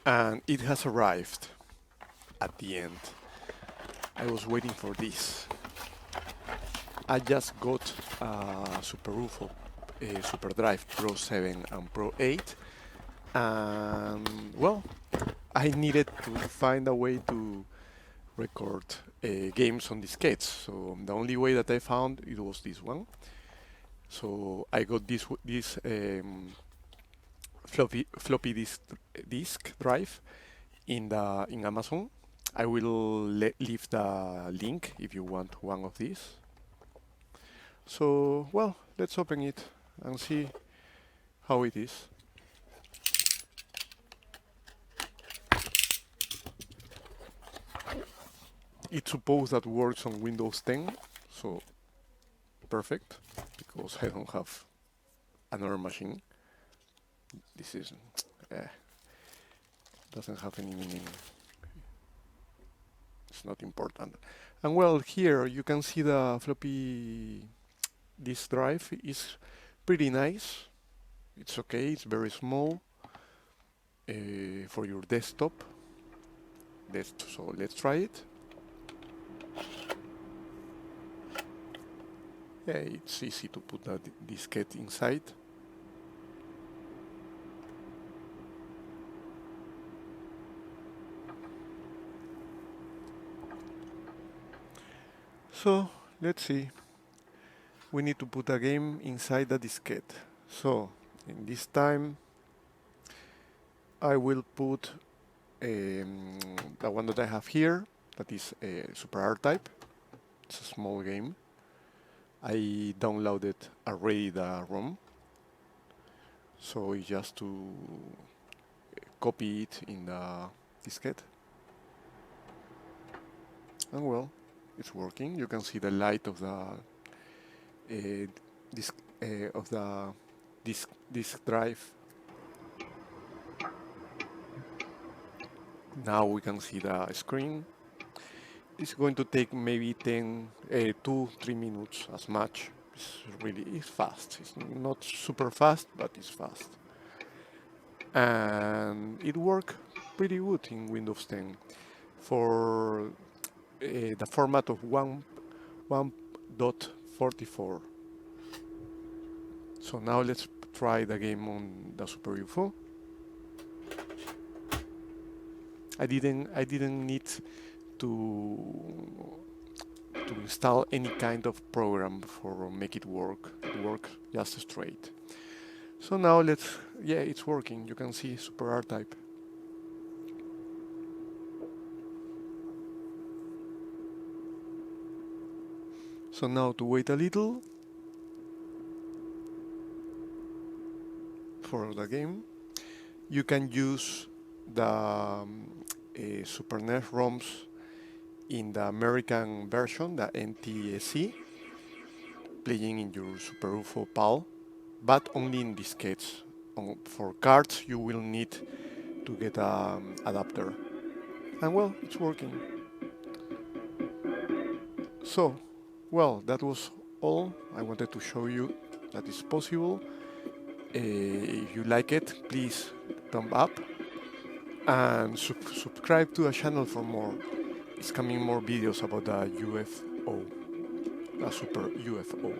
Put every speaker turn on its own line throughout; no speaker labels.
And it has arrived at the end. I was waiting for this. I just got a Super UFO, a Super Drive Pro 7 and Pro 8, and well, I needed to find a way to record games on diskettes. So the only way that I found it was this one. So I got this floppy disk drive in Amazon. I will leave the link if you want one of these. So well, let's open it and see how it is. It's supposed that works on Windows 10, so perfect, because I don't have another machine. This is doesn't have any meaning. It's not important. And well, here you can see the floppy disk drive is pretty nice. It's okay. It's very small for your desktop. So let's try it. Yeah, it's easy to put a diskette inside. So let's see. We need to put a game inside the diskette. So in this time, I will put the one that I have here. That is a Super R-Type. It's a small game. I downloaded already the ROM, so it's just to copy it in the diskette. And well, it's working. You can see the light of the disk drive. Now we can see the screen. It's going to take maybe 2-3 minutes as much. It's fast. It's not super fast, but it's fast. And it works pretty good in Windows 10 for the format of 1.44. So now let's try the game on the Super UFO. I didn't need to install any kind of program for make it work. It works just straight. So now yeah, it's working. You can see Super R-Type. So now to wait a little for the game. You can use the Super NES ROMs in the American version, the NTSC, playing in your Super UFO PAL, but only in diskettes. For cards, you will need to get an adapter. And well, it's working. So, well, that was all I wanted to show you that is possible. If you like it, please thumb up and subscribe to the channel for more. It's coming more videos about the UFO, the Super UFO.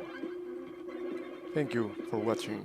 Thank you for watching.